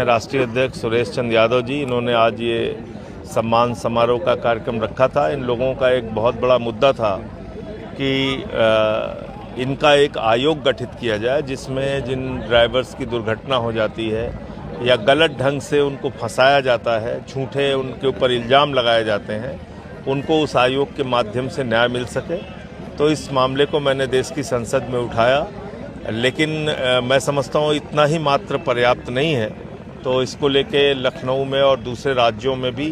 राष्ट्रीय अध्यक्ष सुरेश चंद्र यादव जी, इन्होंने आज ये सम्मान समारोह का कार्यक्रम रखा था। इन लोगों का एक बहुत बड़ा मुद्दा था कि इनका एक आयोग गठित किया जाए जिसमें जिन ड्राइवर्स की दुर्घटना हो जाती है या गलत ढंग से उनको फंसाया जाता है, झूठे उनके ऊपर इल्ज़ाम लगाए जाते हैं, उनको उस आयोग के माध्यम से न्याय मिल सके। तो इस मामले को मैंने देश की संसद में उठाया, लेकिन मैं समझता हूँ इतना ही मात्र पर्याप्त नहीं है। तो इसको लेके लखनऊ में और दूसरे राज्यों में भी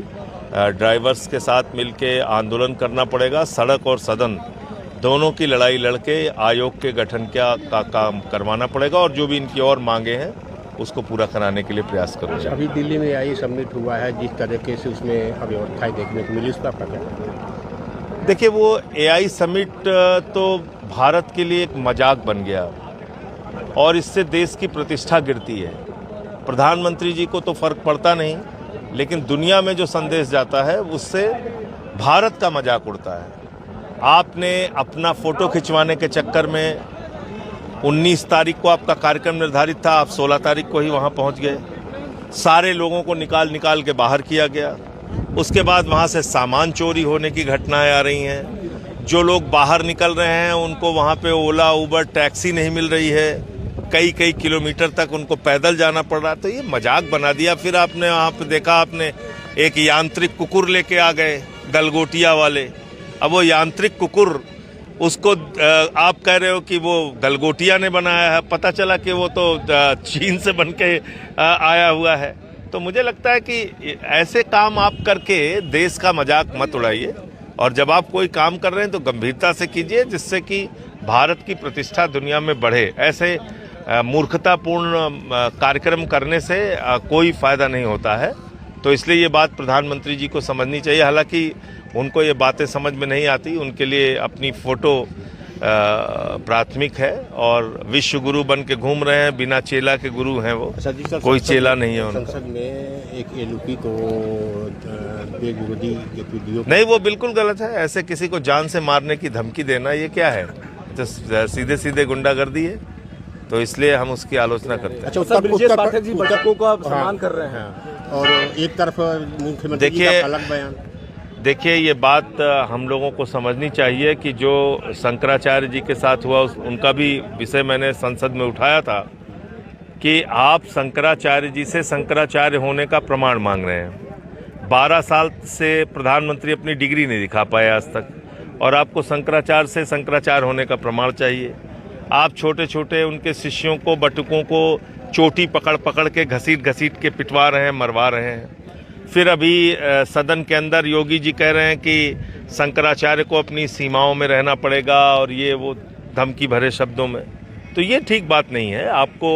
ड्राइवर्स के साथ मिलके आंदोलन करना पड़ेगा। सड़क और सदन दोनों की लड़ाई लड़के आयोग के गठन का काम करवाना पड़ेगा और जो भी इनकी और मांगे हैं उसको पूरा कराने के लिए प्रयास करूँगा। अभी दिल्ली में AI समिट हुआ है, जिस तरीके से उसमें अव्यवस्थाएं देखने को मिली, उसका क्या? देखिए, वो AI समिट तो भारत के लिए एक मजाक बन गया और इससे देश की प्रतिष्ठा गिरती है। प्रधानमंत्री जी को तो फर्क पड़ता नहीं, लेकिन दुनिया में जो संदेश जाता है उससे भारत का मजाक उड़ता है। आपने अपना फोटो खिंचवाने के चक्कर में 19 तारीख को आपका कार्यक्रम निर्धारित था, आप 16 तारीख को ही वहां पहुंच गए। सारे लोगों को निकाल के बाहर किया गया। उसके बाद वहां से सामान चोरी होने की घटनाएं आ रही हैं। जो लोग बाहर निकल रहे हैं उनको वहां पे ओला, उबर, टैक्सी नहीं मिल रही है। कई किलोमीटर तक उनको पैदल जाना पड़ रहा। तो ये मजाक बना दिया। फिर आपने वहाँ पे देखा, आपने एक यांत्रिक कुकुर लेके आ गए, गलगोटिया वाले। अब वो यांत्रिक कुकुर, उसको आप कह रहे हो कि वो गलगोटिया ने बनाया है, पता चला कि वो तो चीन से बन के आया हुआ है। तो मुझे लगता है कि ऐसे काम आप करके देश का मजाक मत उड़ाइए, और जब आप कोई काम कर रहे हैं तो गंभीरता से कीजिए, जिससे कि भारत की प्रतिष्ठा दुनिया में बढ़े। ऐसे मूर्खतापूर्ण कार्यक्रम करने से कोई फायदा नहीं होता है। तो इसलिए ये बात प्रधानमंत्री जी को समझनी चाहिए। हालांकि उनको ये बातें समझ में नहीं आती, उनके लिए अपनी फोटो प्राथमिक है और विश्व गुरु बन के घूम रहे हैं। बिना चेला के गुरु हैं वो, कोई चेला नहीं है उनका। संसद में एक LUP को विरोधी वीडियो नहीं, वो बिल्कुल गलत है। ऐसे किसी को जान से मारने की धमकी देना, ये क्या है? तो सीधे गुंडागर्दी है। तो इसलिए हम उसकी आलोचना करते हैं। अच्छा, ब्रजेश पाठक जी बटकों का सम्मान कर रहे हैं और एक तरफ मुख्यमंत्री जी का अलग बयान। देखिए, ये बात हम लोगों को समझनी चाहिए कि जो शंकराचार्य जी के साथ हुआ उनका भी विषय मैंने संसद में उठाया था कि आप शंकराचार्य जी से शंकराचार्य होने का प्रमाण मांग रहे हैं। 12 साल से प्रधानमंत्री अपनी डिग्री नहीं दिखा पाए आज तक, और आपको शंकराचार्य से शंकराचार्य होने का प्रमाण चाहिए। आप छोटे उनके शिष्यों को, बटुकों को चोटी पकड़ के घसीट के पिटवा रहे हैं, मरवा रहे हैं। फिर अभी सदन के अंदर योगी जी कह रहे हैं कि शंकराचार्य को अपनी सीमाओं में रहना पड़ेगा, और ये वो धमकी भरे शब्दों में। तो ये ठीक बात नहीं है। आपको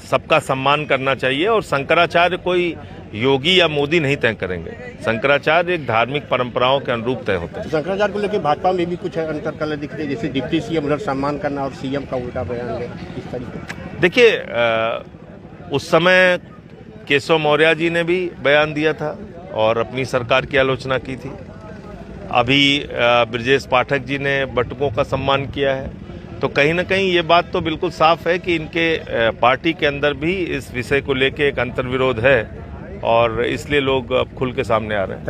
सबका सम्मान करना चाहिए, और शंकराचार्य कोई योगी या मोदी नहीं तय करेंगे। शंकराचार्य एक धार्मिक परंपराओं के अनुरूप तय होते हैं। शंकराचार्य को लेकर भाजपा में भी कुछ अंतर कलर दिख रहे हैं, जैसे डिप्टी CM उधर सम्मान करना और CM का उल्टा बयान है, इस तरीके। देखिए, उस समय केशव मौर्य जी ने भी बयान दिया था और अपनी सरकार की आलोचना की थी। अभी ब्रजेश पाठक जी ने बटुकों का सम्मान किया है। तो कहीं ना कहीं ये बात तो बिल्कुल साफ है कि इनके पार्टी के अंदर भी इस विषय को लेके एक अंतर्विरोध है, और इसलिए लोग अब खुल के सामने आ रहे हैं।